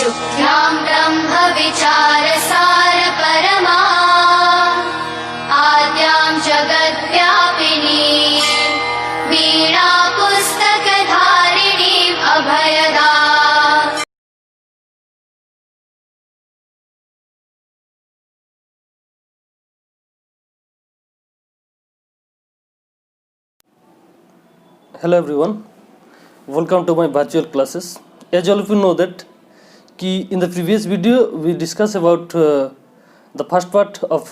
शुक्लां ब्रह्मविचारसार परमा आद्यां जगद्व्यापिनी वीणा पुस्तकधारिणीम् अभयदा। Hello everyone, welcome to my virtual classes. As all of you know that in the previous video we discussed about the first part of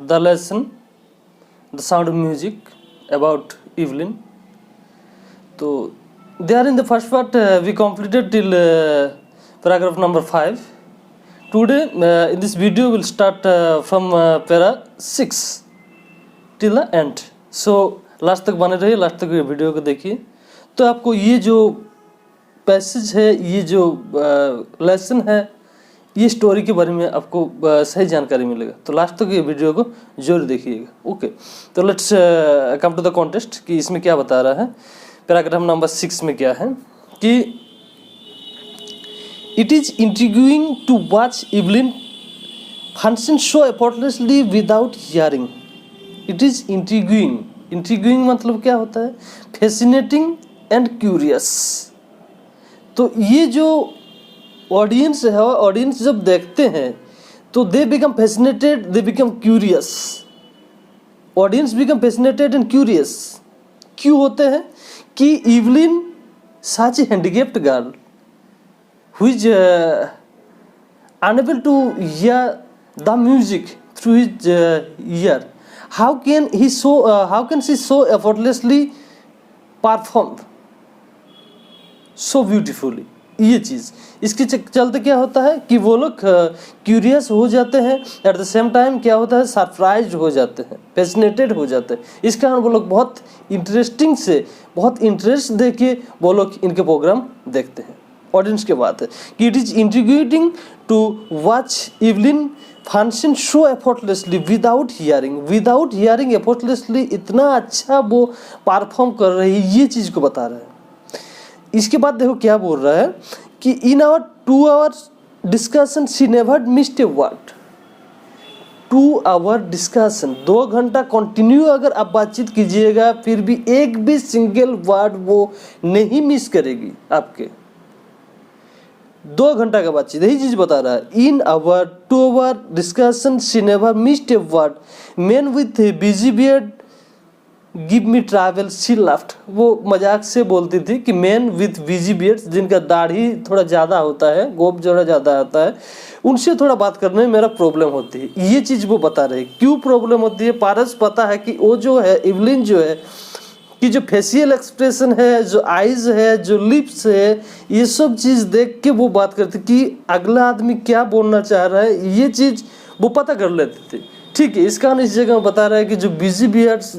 the lesson, the sound of music, about Evelyn. So there in the first part we completed till paragraph number 5. Today in this video we'll start from para 6 till the end. So last तक बने रहिए, last तक ये video को देखिए तो आपको ये जो पैसेज है, ये जो लेसन है, ये स्टोरी के बारे में आपको सही जानकारी मिलेगा। तो लास्ट तक ये वीडियो को जरूर देखिएगा। ओके, तो let's come to the contest कि इसमें क्या बता रहा है। पैराग्राफ नंबर 6 में क्या है कि it is intriguing to watch Evelyn function so effortlessly without hearing. It is intriguing, intriguing मतलब क्या होता है? Fascinating and curious. तो ये जो ऑडियंस है, ऑडियंस जब देखते हैं तो they become fascinated, they become curious. Audience become fascinated and curious क्यों होते हैं? कि Evelyn such a handicapped girl who is unable to hear the music through his ear, how can she so effortlessly perform so beautifully? ये चीज़ इसके चलते क्या होता है कि वो लोग क्यूरियस हो जाते हैं, एट द सेम टाइम क्या होता है, सरप्राइज हो जाते हैं, फैसिनेटेड हो जाते हैं। इस कारण वो लोग बहुत इंटरेस्टिंग से, बहुत इंटरेस्ट दे के वो लोग इनके प्रोग्राम देखते हैं। ऑडियंस की बात है कि it is intriguing to watch Evelyn function so effortlessly without hearing. Without hearing effortlessly इतना अच्छा वो परफॉर्म कर रही है, ये चीज़ को बता रहा है। इसके बाद देखो क्या बोल रहा है कि in our 2 hours discussion she never missed a word. 2 hour discussion, 2 घंटा कंटिन्यू अगर आप बातचीत कीजिएगा फिर भी एक भी सिंगल वर्ड वो नहीं मिस करेगी आपके। 2 घंटा का बातचीत, यही चीज बता रहा है। In our 2 hour discussion she never missed a word. Man with busy beard give me travel she laughed. वो मजाक से बोलती थी कि मैन विथ बिजी बियर्ड, जिनका दाढ़ी थोड़ा ज़्यादा होता है, गोप थोड़ा ज़्यादा होता है, उनसे थोड़ा बात करने में मेरा प्रॉब्लम होती है। ये चीज़ वो बता रहे। क्यों प्रॉब्लम होती है? पारस पता है कि वो जो है इवलिन जो है कि जो फेशियल एक्सप्रेशन है, जो आईज है, जो लिप्स है, ये सब चीज़ देख के वो बात करती कि अगला आदमी क्या बोलना चाह रहा है, ये चीज़ वो पता कर लेती थी। ठीक है, इस कारण इस जगह बता रहा है कि जो बिजी बियर्ड्स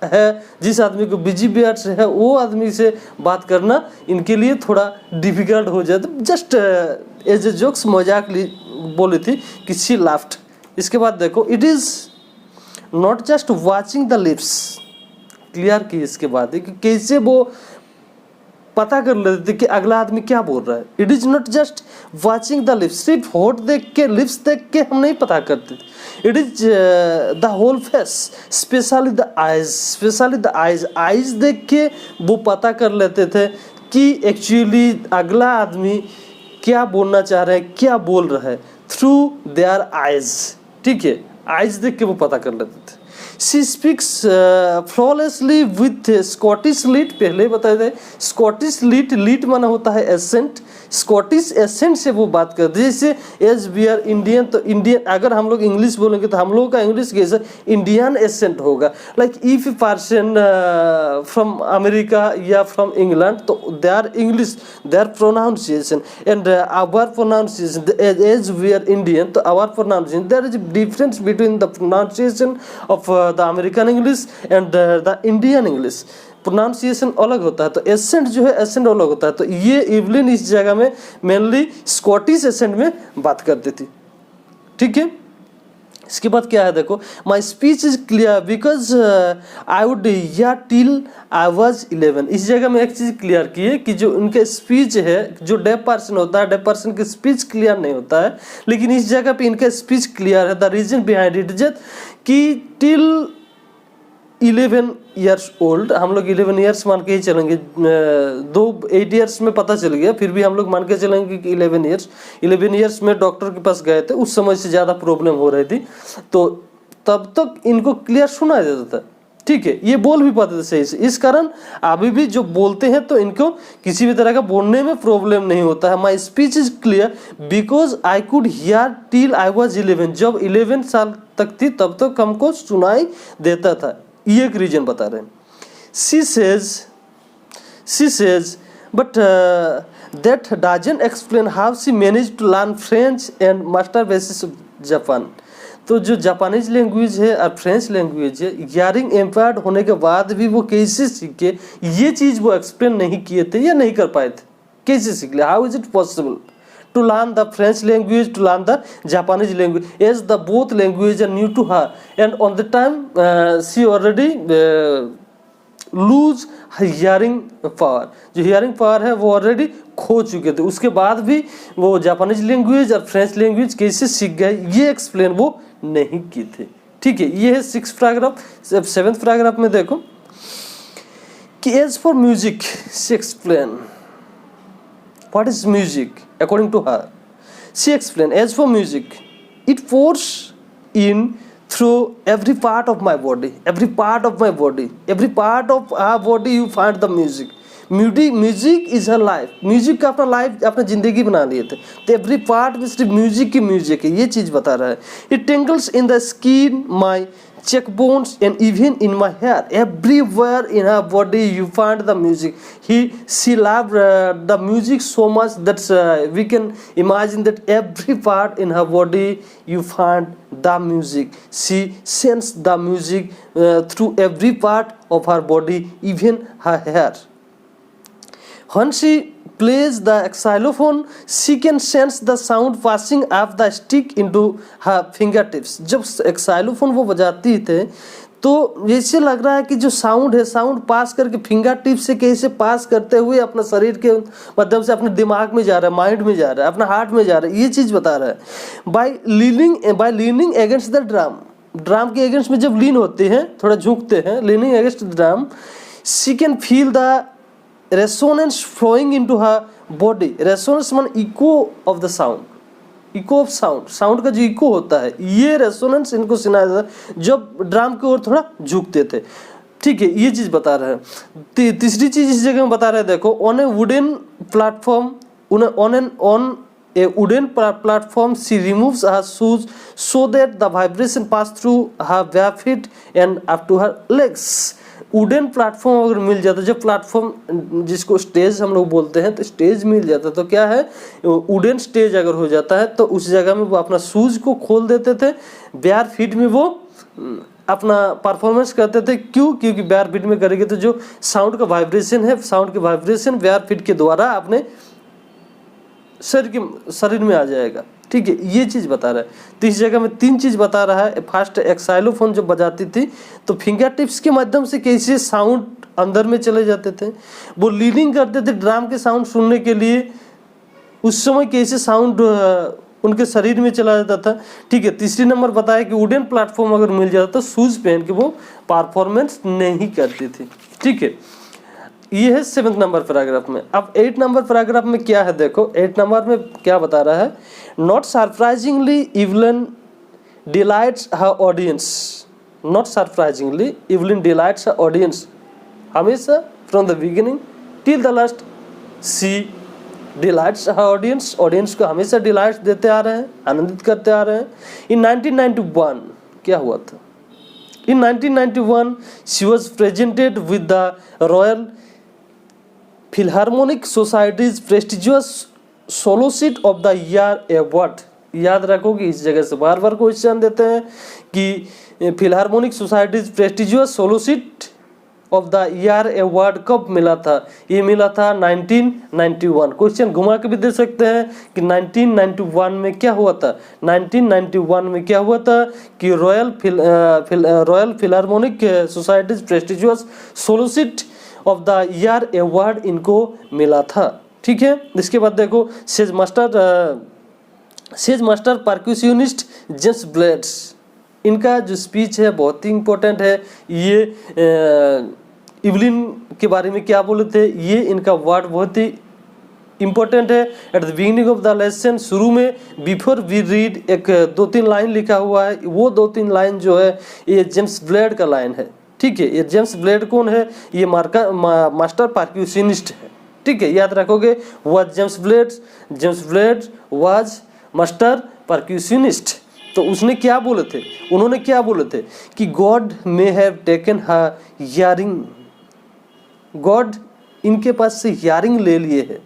है, जिस आदमी को बिजी बियर्ड्स है, वो आदमी से बात करना इनके लिए थोड़ा डिफिकल्ट हो जाता। जस्ट एज ए जोक्स मजाक बोली थी कि शी लाफ्ड। इसके बाद देखो it is not just watching the lips, clear की इसके बाद कि कैसे वो पता कर लेते थे कि अगला आदमी क्या बोल रहा है। It is not just watching the lips, सिर्फ होठ देख के, लिप्स देख के हम नहीं पता करते थे। It is the whole face, specially the eyes, specially the eyes, eyes देख के वो पता कर लेते थे कि एक्चुअली अगला आदमी क्या बोलना चाह रहा है, क्या बोल रहा है, थ्रू देयर आइज। ठीक है, आइज देख के वो पता कर लेते थे। She speaks flawlessly with Scottish lit। पहले बताए थे Scottish lit, lit माना होता है एसेंट, स्कॉटिश एसेंट से वो बात करते हैं। जैसे एज वी आर इंडियन, तो इंडियन अगर हम लोग इंग्लिश बोलेंगे तो हम लोगों का इंग्लिश कैसे इंडियन एसेंट होगा। Like if person from America या फ्रॉम इंग्लैंड, तो their English, their pronunciation and our pronunciation, as we are Indian तो our pronunciation, there is difference between the pronunciation of the American English and the Indian English. Pronunciation अलग होता है, तो accent जो है accent अलग होता है। तो ये इवलिन इस जगह में मेनली स्कॉटिश एसेंट में बात करती थी। ठीक है, इसके बाद क्या है देखो, my speech is clear because I would या टिल आई वॉज 11। इस जगह में एक चीज़ क्लियर की है कि जो उनके स्पीच है, जो डेफ पर्सन होता है, डेफ पर्सन की स्पीच क्लियर नहीं होता है, लेकिन इस जगह पे इनका स्पीच क्लियर है। The reason behind it is कि टिल 11 ईयर्स ओल्ड, हम लोग 11 ईयर्स मान के ही चलेंगे, 8 ईयर्स में पता चल गया, फिर भी हम लोग मान के चलेंगे कि 11 ईयर्स में डॉक्टर के पास गए थे, उस समय से ज़्यादा प्रॉब्लम हो रही थी, तो तब तक इनको क्लियर सुना जाता था, ठीक है, ये बोल भी पाते थे सही से। इस कारण अभी भी जो बोलते हैं तो इनको किसी भी तरह का बोलने में प्रॉब्लम नहीं होता है। My speech is clear because I could hear till I was 11। जब 11 साल तक थी तब तक हमको सुनाई देता था, ये एक रीजन बता रहे हैं। She says but that doesn't explain how she manage to learn French and master basis Japan. तो जो जापानीज लैंग्वेज है और फ्रेंच लैंग्वेज है, हियरिंग एम्पायर्ड होने के बाद भी वो कैसे सीखे, ये चीज़ वो एक्सप्लेन नहीं किए थे या नहीं कर पाए थे। कैसे सीख लिया, how is it possible to learn the French language, to learn the Japanese language, as the both languages are new to her, and on the time she already lose her hearing power। जो hearing power है वो already खो चुके थे, उसके बाद भी वो जापानीज लैंग्वेज और फ्रेंच लैंग्वेज कैसे सीख गए, ये एक्सप्लेन वो नहीं किए थे, ठीक है। ये है 6th पैराग्राफ। 7th पैराग्राफ में देखो कि as for music she explain what is music according to her। She explained, as for music, it pours in through every part of my body, every part of my body, every part of our body you find the music। Music is her life, music का अपना life, अपना जिंदगी बना लिए थे, तो every part में सिर्फ म्यूजिक की म्यूजिक है, ये चीज़ बता रहा है। It tinkles in the skin, my cheekbones and even in my hair, everywhere in her body you find the music। She loved the music so much that we can imagine that every part in her body you find the music। She sensed the music through every part of her body, even her hair। When she plays the xylophone, she can sense the sound passing off the stick into her fingertips। जब xylophone वो बजाती थे तो ऐसे लग रहा है कि जो साउंड है, साउंड पास करके फिंगर टिप से कैसे पास करते हुए अपना शरीर के माध्यम से अपने दिमाग में जा रहा है, माइंड में जा रहा है, अपना हार्ट में जा रहा है, ये चीज़ बता रहा है। Bye leaning against the drum, drum के अगेंस्ट में जब लीन होते हैं, थोड़ा झुकते हैं, leaning against the drum, she can feel the resonance flowing into her body। resonance मान eco of the sound, eco of sound, sound का जो इको होता है, ये रेसोनेंस इनको सुनाया जाता है जब ड्रम की ओर थोड़ा झुकते थे, ठीक है, ये चीज़ बता रहे हैं। तीसरी चीज़ इस जगह में बता रहे हैं, देखो on A wooden platform, on a wooden platform she removes her shoes so that the vibration pass through her bare feet and up to her legs। Wooden platform अगर मिल जाता, जब प्लेटफॉर्म जिसको स्टेज हम लोग बोलते हैं, तो स्टेज मिल जाता तो क्या है, वुडन स्टेज अगर हो जाता है तो उस जगह में वो अपना शूज को खोल देते थे, बेयर फीट में वो अपना परफॉर्मेंस करते थे। क्यों? क्योंकि बेयर फीट में करेंगे तो जो साउंड का वाइब्रेशन है, साउंड के वाइब्रेशन बेयर फीट के द्वारा अपने शरीर में आ जाएगा, ठीक है, ये चीज़ बता रहा है। तो इस जगह में 3 चीज़ बता रहा है। फर्स्ट, एक्साइलोफोन जब बजाती थी तो फिंगर टिप्स के माध्यम से कैसे साउंड अंदर में चले जाते थे, वो लीनिंग करते थे ड्रम के साउंड सुनने के लिए, उस समय कैसे साउंड उनके शरीर में चला जाता था, ठीक है। तीसरी नंबर बताया कि वुडन प्लेटफॉर्म अगर मिल जाता तो शूज़ पहन के वो परफॉर्मेंस नहीं करती थी, ठीक है। ये है 7th नंबर पैराग्राफ में। अब 8 नंबर पैराग्राफ में क्या है, देखो 8 नंबर में क्या बता रहा है। Not surprisingly Evelyn delights her audience, not surprisingly Evelyn delights her audience, हमेशा from the beginning till the last she delights her audience, audience को हमेशा डिलाइट्स देते आ रहे हैं, आनंदित करते आ रहे हैं। इन 1991 क्या हुआ था, इन 1991 she was presented with the royal Philharmonic societies prestigious solo seat of the year award. याद रखो कि इस जगह से बार बार क्वेश्चन देते हैं कि Philharmonic societies prestigious solo seat of the year award कब मिला था? ये मिला था 1991। क्वेश्चन घुमा के भी दे सकते हैं कि 1991 में क्या हुआ था। 1991 में क्या हुआ था कि Royal Philharmonic Society's prestigious soloist of the year award इनको मिला था। ठीक है, इसके बाद देखो says master percussionist James Blades, इनका जो स्पीच है बहुत ही इम्पोर्टेंट है। ये इवलिन के बारे में क्या बोले थे, ये इनका वर्ड बहुत ही इम्पोर्टेंट है। At the beginning of the lesson, शुरू में बिफोर वी रीड एक 2-3 लाइन लिखा हुआ है, वो 2-3 लाइन जो है ये जेम्स ब्लेड का लाइन है। ठीक है, ये जेम्स ब्लेड कौन है? ये मास्टर परक्यूशनिस्ट है। ठीक है, याद रखोगे was James Blade was master percussionist. तो उसने क्या बोले थे, उन्होंने क्या बोले थे कि God may have taken her hearing, God इनके पास से हियरिंग ले लिए है,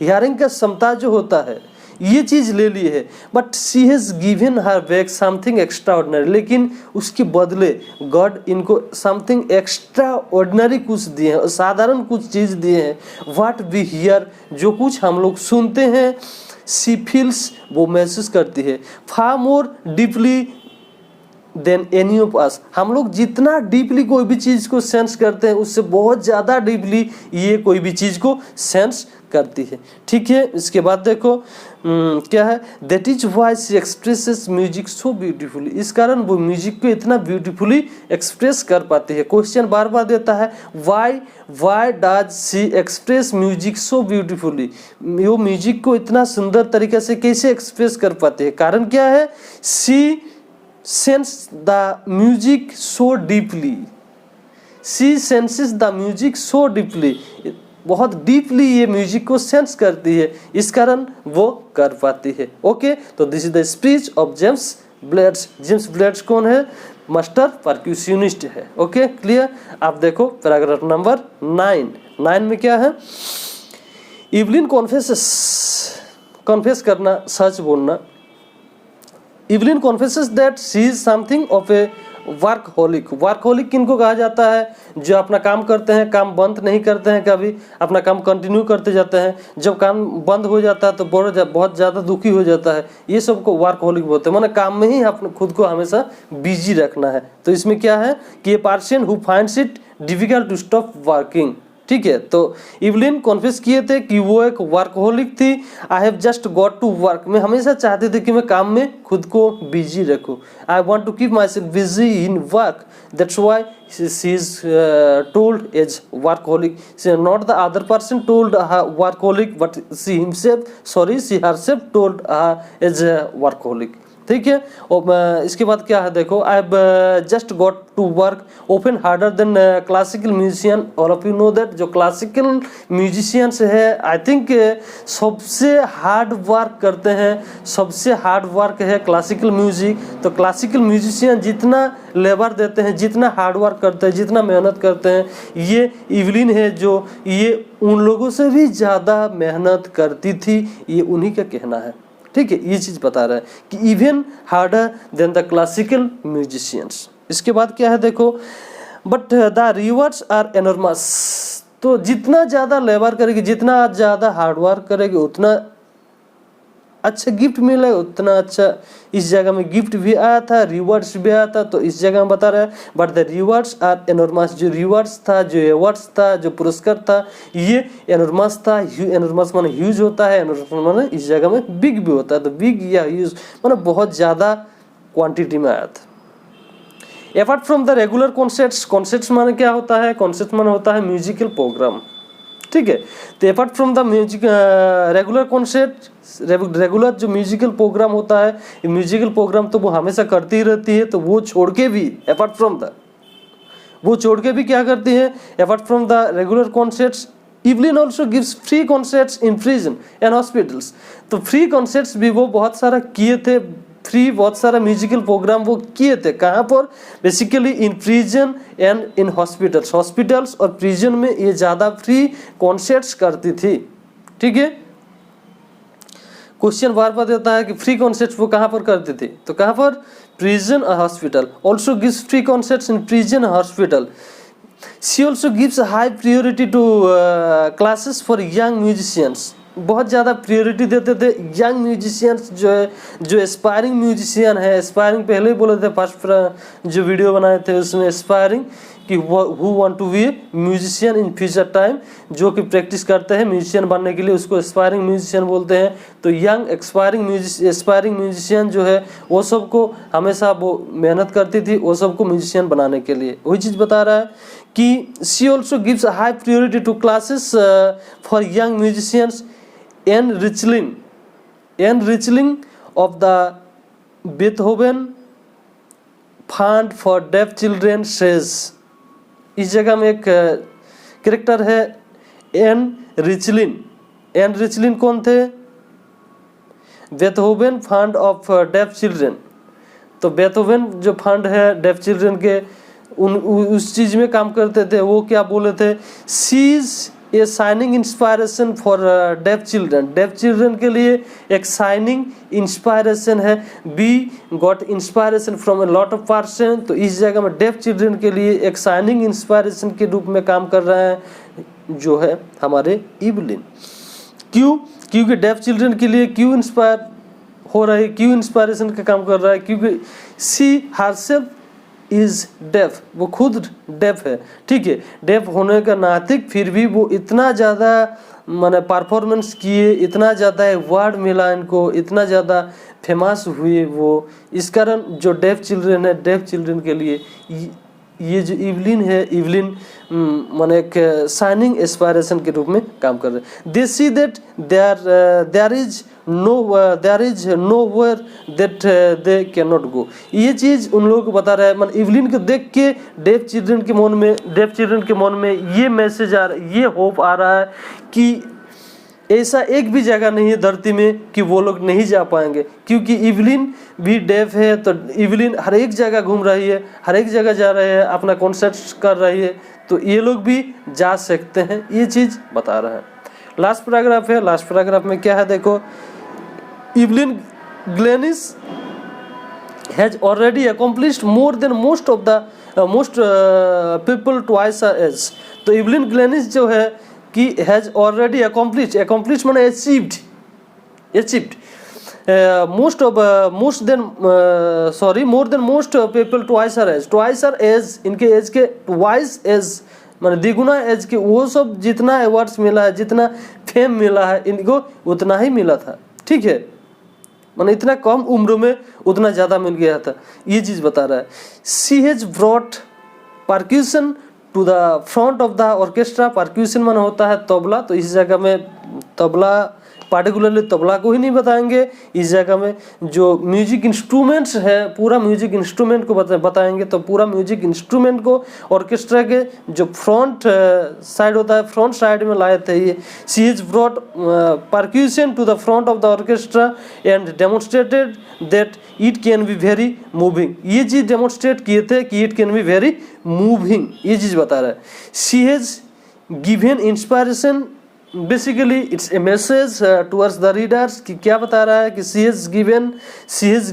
हियरिंग का क्षमता जो होता है ये चीज़ ले ली है, but she has given her back something extra ordinary, लेकिन उसके बदले गॉड इनको समथिंग एक्स्ट्रा ऑर्डिनरी कुछ दिए हैं, साधारण कुछ चीज़ दिए हैं। व्हाट वी हियर, जो कुछ हम लोग सुनते हैं, शी फील्स, वो महसूस करती है, far more deeply than any of us, हम लोग जितना डीपली कोई भी चीज़ को सेंस करते हैं उससे बहुत ज़्यादा डीपली ये कोई भी चीज़ को सेंस करती है। ठीक है, इसके बाद देखो क्या है, that is why she expresses music so beautifully, इस कारण वो म्यूजिक को इतना ब्यूटीफुली एक्सप्रेस कर पाती है। क्वेश्चन बार बार देता है why does she express music so beautifully, वो म्यूजिक को इतना सुंदर तरीके से कैसे एक्सप्रेस कर पाती है, कारण क्या है? She sense the music so deeply, she senses the music so deeply, बहुत डीपली ये म्यूजिक को सेंस करती है, इस कारण वो कर पाती है। ओके, तो this is the speech of James blades. James blades कौन है? मास्टर परक्यूशनिस्ट है। Okay, clear. आप देखो पैराग्राफ नंबर 9 में क्या है? इवलिन कॉन्फेस करना, सच बोलना। Evelyn confesses that she is something of a workaholic किनको कहा जाता है? जो अपना काम करते हैं, काम बंद नहीं करते हैं, कभी अपना काम कंटिन्यू करते जाते हैं, जब काम बंद हो जाता है तो बहुत ज़्यादा दुखी हो जाता है, ये सबको वर्कहोलिक बोलते हैं। माने काम में ही अपने खुद को हमेशा बिजी रखना है। तो इसमें क्या है कि a person who finds it difficult to stop working. ठीक है, तो इवलिन कॉन्फेस किए थे कि वो एक वर्कहोलिक थी। I have just got to work, मैं हमेशा चाहते थे कि मैं काम में खुद को बिजी रखूं। I want to keep myself busy in work, that's why she is told as workaholic. Not the other person told workaholic, but she herself told as workaholic. ठीक है, और इसके बाद क्या है देखो, I have just got to work open harder than classical musician. All of you know that जो classical musicians है आई थिंक सबसे हार्ड वर्क करते हैं, सबसे हार्ड वर्क है क्लासिकल म्यूजिक। तो क्लासिकल म्यूजिशियन जितना लेबर देते हैं, जितना हार्ड वर्क करते हैं, जितना मेहनत करते हैं, ये इवलिन है जो ये उन लोगों से भी ज़्यादा मेहनत करती थी, ये उन्हीं का कहना है। ठीक है, ये चीज़ बता रहा है कि even harder than the classical musicians. इसके बाद क्या है देखो, but the rewards are enormous. तो जितना ज़्यादा लेबर करेगी, जितना ज़्यादा हार्ड वर्क करेगी, उतना अच्छा गिफ्ट मिलेगा, उतना अच्छा। इस जगह में गिफ्ट भी आया था, रिवॉर्ड्स भी आया था, तो इस जगह में बता रहा है but the rewards are enormous. जो रिवॉर्ड्स था, जो अवार्ड्स था, जो पुरस्कार था, ये एनॉर्मस था। एनॉर्मस माने ह्यूज होता है, एनॉर्मस माने इस जगह में बिग भी होता है। तो बिग या ह्यूज माने बहुत ज़्यादा क्वांटिटी में आया था। Apart from the regular concerts माने क्या होता है? कॉन्सर्ट माने होता है म्यूजिकल प्रोग्राम। ठीक है, तो apart from the music regular concert, regular जो म्यूजिकल प्रोग्राम होता है, ये म्यूजिकल प्रोग्राम तो वो हमेशा करती ही रहती है। तो वो छोड़ के भी अपार्ट फ्रॉम द, वो छोड़ के भी क्या करती है? Apart from the regular concerts, Evelyn also gives free concerts in prison and hospitals. तो फ्री कॉन्सर्ट्स भी वो बहुत सारा किए थे, फ्री बहुत सारा म्यूजिकल प्रोग्राम वो किए थे। कहाँ पर? Basically in prison and in hospitals और प्रिजन में ये ज़्यादा फ्री कॉन्सर्ट्स करती थी। ठीक है, क्वेश्चन बार बार देता है कि फ्री कॉन्सर्ट्स वो कहाँ पर करती थी? तो कहाँ पर? प्रिजन और hospital. Also gives free concerts in prison और hospital. She also gives high priority to classes for young musicians, बहुत ज़्यादा प्रियोरिटी देते थे यंग म्यूजिशियंस जो है, जो एस्पायरिंग म्यूजिशियन है। एस्पायरिंग पहले ही बोले थे, फर्स्ट जो वीडियो बनाए थे उसमें एस्पायरिंग कि who want to be musician in future time, जो कि प्रैक्टिस करते हैं म्यूजिशियन बनने के लिए, उसको एस्पायरिंग म्यूजिशियन बोलते हैं। तो यंग एस्पायरिंग म्यूजिशियन जो है वो सबको हमेशा वो मेहनत करती थी वो सबको म्यूजिशियन बनाने के लिए। वही चीज़ बता रहा है कि she also gives high priority to classes for young musicians enriching of the Beethoven Fund for Deaf Children says। इस जगह में एक कैरेक्टर है एन रिचलिन कौन थे? बेथोवेन फंड ऑफ डेफ चिल्ड्रेन। तो बेथोवेन जो फंड है डेफ चिल्ड्रेन के उस चीज़ में काम करते थे। वो क्या बोले थे? She's a shining inspiration for deaf children. Deaf children के लिए एक शाइनिंग इंस्पायरेशन है। Be got inspiration from a lot of person. तो इस जगह में डेफ चिल्ड्रन के लिए एक शाइनिंग इंस्पायरेशन के रूप में काम कर रहा है जो है हमारे इवलिन। क्यों? क्योंकि डेफ चिल्ड्रन के लिए क्यों इंस्पायर हो रहा है, क्यों इंस्पायरेशन का काम कर रहा है? क्योंकि सी हरसेल्फ इज डेफ, वो खुद डेफ है, ठीक है। डेफ होने का नातिक फिर भी वो इतना ज़्यादा माने परफॉर्मेंस किए, इतना ज़्यादा अवार्ड मिला इनको, इतना ज़्यादा फेमस हुए वो। इस कारण जो डेफ चिल्ड्रन है, डेफ चिल्ड्रन के लिए ये जो इवलिन है, इवलिन माने एक शाइनिंग एस्पायरेशन के रूप में काम कर रहे हैं। They see that there is nowhere that they can not go. ये चीज़ उन लोगों को बता रहा है। मन इवलिन को देख के डेफ चिल्ड्रन के मन में ये मैसेज आ रहा है, ये होप आ रहा है कि ऐसा एक भी जगह नहीं है धरती में कि वो लोग नहीं जा पाएंगे। क्योंकि इवलिन भी डेफ है, तो इवलिन हर एक जगह घूम रही है, हर एक जगह जा रहे हैं, अपना कॉन्सर्ट कर रही है, तो ये लोग भी जा सकते हैं। ये चीज़ बता रहा है। लास्ट पैराग्राफ है। लास्ट पैराग्राफ में क्या है देखो, Evelyn Glennie has already accomplished more than most people twice her age. तो इवलिन ग्लेनिस जो है कि हैज ऑलरेडी अकम्प्लिश्ड माने achieved more than most people twice her age. इनके एज के ट्वाइस एज माने द्विगुना एज के, वो सब जितना अवार्ड्स मिला है, जितना फेम मिला है, इनको उतना ही मिला था, ठीक है। माने इतना कम उम्र में उतना ज़्यादा मिल गया था, ये चीज़ बता रहा है। She has brought percussion to the front of the orchestra. Percussion माने होता है तबला। तो इस जगह में तबला, पार्टिकुलरली तबला को ही नहीं बताएंगे, इस जगह में जो म्यूजिक इंस्ट्रूमेंट्स है, पूरा म्यूजिक इंस्ट्रूमेंट को बताएंगे। तो पूरा म्यूजिक इंस्ट्रूमेंट को ऑर्केस्ट्रा के जो फ्रंट साइड होता है, फ्रंट साइड में लाए थे ये। She has brought percussion to the front of the orchestra and demonstrated that it can be very moving. ये चीज़ डेमोन्स्ट्रेट किए थे कि it can be very moving, ये चीज़ बता रहा है। She has given inspiration, basically it's a message towards the readers कि क्या बता रहा है कि she has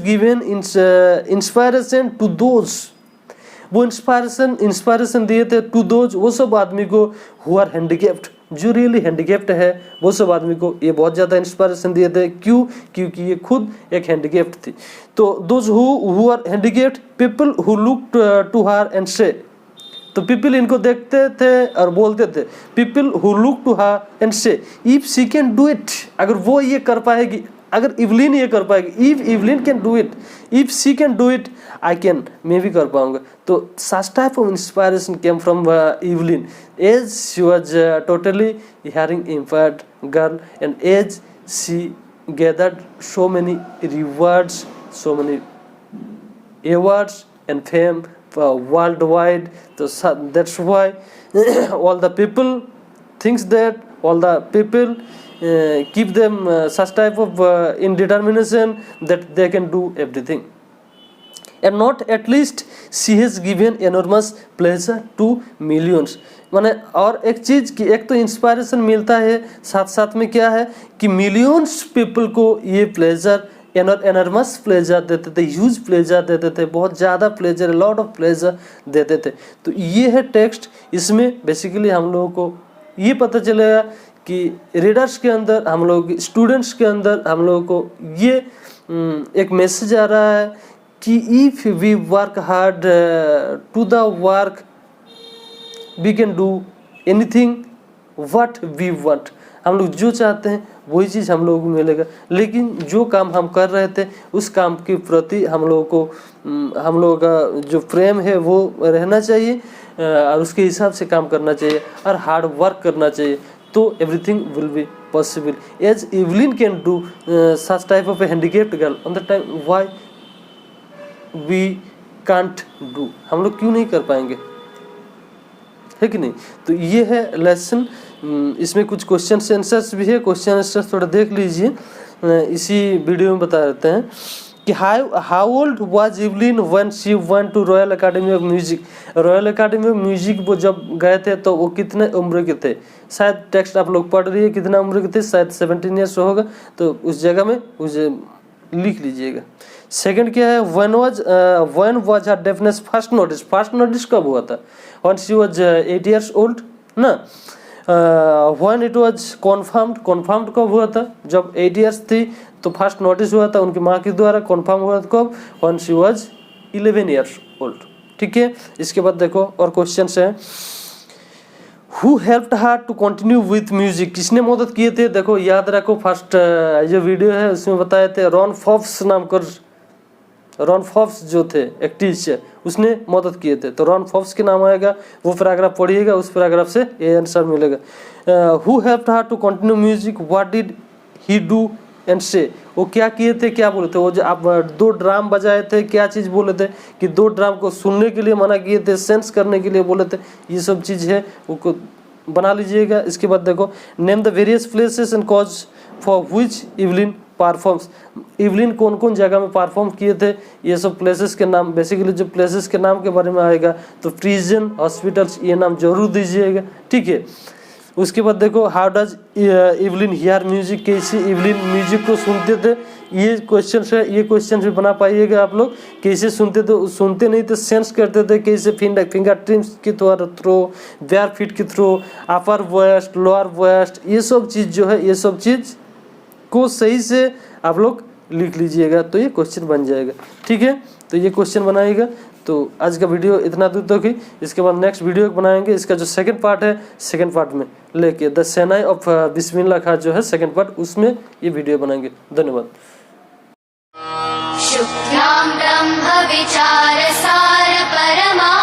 given inspiration to those. वो इंस्पायरेशन दिए थे टू दोज, वो सब आदमी को हु आर हैंडीकैप्ड, जो रियली हैंडीकैप्ड है वो सब आदमी को ये बहुत ज़्यादा इंस्पायरेशन दिए थे। क्यों? क्योंकि ये खुद एक हैंडीकैप्ड थी। तो those who are handicapped people who look to her and say. तो पीपल इनको देखते थे और बोलते थे, people who look to her and say if she can do it. अगर वो ये कर पाएगी, अगर इवलिन ये कर पाएगी, if Evelyn can do it, if she can do it, I can, मैं भी कर पाऊंगा। तो such type of inspiration came from Evelyn, as she was totally hearing impaired girl, and as she gathered so many rewards, so many awards and fame worldwide. So that's why all the people thinks that, all the people keep them such type of in determination that they can do everything. And not at least she has given enormous pleasure to millions. माने और एक चीज़ कि एक तो inspiration मिलता है, साथ साथ में क्या है कि मिलियंस पीपल को ये प्लेजर एनर्मस प्लेजर देते थे, ह्यूज प्लेजर देते थे, बहुत ज़्यादा प्लेजर, लॉट ऑफ प्लेजर देते थे। तो ये है टेक्स्ट। इसमें बेसिकली हम लोगों को ये पता चलेगा कि रीडर्स के अंदर, हम लोग स्टूडेंट्स के अंदर हम लोगों को ये एक मैसेज आ रहा है कि if we work hard to the work we can do anything what we want. हम लोग जो चाहते हैं वही चीज़ हम लोगों को मिलेगा। लेकिन जो काम हम कर रहे थे उस काम के प्रति हम लोगों को हम लोगों का जो प्रेम है वो रहना चाहिए और उसके हिसाब से काम करना चाहिए और हार्ड वर्क करना चाहिए, तो everything will be possible. As Evelyn can do such type of a handicapped girl on the time, why we can't do, हम लोग क्यों नहीं कर पाएंगे, है कि नहीं। तो ये है लेसन। इसमें कुछ क्वेश्चन आंसर्स भी है, क्वेश्चन आंसर्स थोड़ा देख लीजिए, इसी वीडियो में बता देते हैं कि how old was Evelyn when she went to Royal Academy of Music. Royal Academy of Music वो जब गए थे तो वो कितने उम्र के थे, शायद टेक्स्ट आप लोग पढ़ रही है कितना उम्र के थे, शायद 17 ईयर्स होगा, तो उस जगह में उसे लिख लीजिएगा। सेकंड क्या है, when was her deafness first notice. First notice कब हुआ था, when she was 8 years old ना। व्हेन इट वाज कन्फर्म्ड कब हुआ था, जब 8 years थी तो फर्स्ट नोटिस हुआ था उनकी माँ के द्वारा। कन्फर्म हुआ था कब, when she was 11 years old। ठीक है, इसके बाद देखो और क्वेश्चन है, who helped her to continue with music. किसने मदद किए थे, देखो याद रखो फर्स्ट जो वीडियो है उसमें बताए थे रॉन फॉब्स नाम कर, रॉन फॉब्स जो थे एक टीचर, उसने मदद किए थे, तो रॉन फॉब्स के नाम आएगा, वो पैराग्राफ पढ़िएगा, उस पैराग्राफ से ये आंसर मिलेगा। Who helped her to continue music, what did he do and से, वो क्या किए थे, क्या बोले थे, वो जो आप 2 ड्राम बजाए थे, क्या चीज़ बोले थे कि 2 ड्राम को सुनने के लिए मना किए थे, सेंस करने के लिए बोले थे, ये सब चीज़ है वो बना लीजिएगा। इसके बाद देखो, name the various places and cause for which Evelyn performs. Evelyn कौन कौन जगह में परफॉर्म किए थे, ये सब प्लेसेस के नाम, बेसिकली जो प्लेसेस के नाम के बारे में आएगा तो प्रिजन, हॉस्पिटल्स, ये नाम जरूर दीजिएगा। ठीक है, उसके बाद देखो, how does Evelyn here music, कैसे इवलिन म्यूजिक को सुनते थे, ये क्वेश्चन है, ये क्वेश्चन भी बना पाइएगा आप लोग। कैसे सुनते थे, सुनते नहीं थे, सेंस करते थे, कैसे फिंगर टिप्स के थ्रू, बेयर फीट के थ्रू, अपर वेस्ट, लोअर वेस्ट, ये सब चीज़ जो है, ये सब चीज़ को सही से आप लोग लिख लीजिएगा तो ये क्वेश्चन बन जाएगा। ठीक है, तो ये क्वेश्चन बनाइएगा। तो आज का वीडियो इतना दूर तक ही, इसके बाद नेक्स्ट वीडियो बनाएंगे, इसका जो सेकंड पार्ट है, सेकंड पार्ट में लेके द सेनाई ऑफ बिस्मिल्लाह खां जो है सेकंड पार्ट, उसमें ये वीडियो बनाएंगे। धन्यवाद। शुक्लां ब्रह्म विचार सार परमा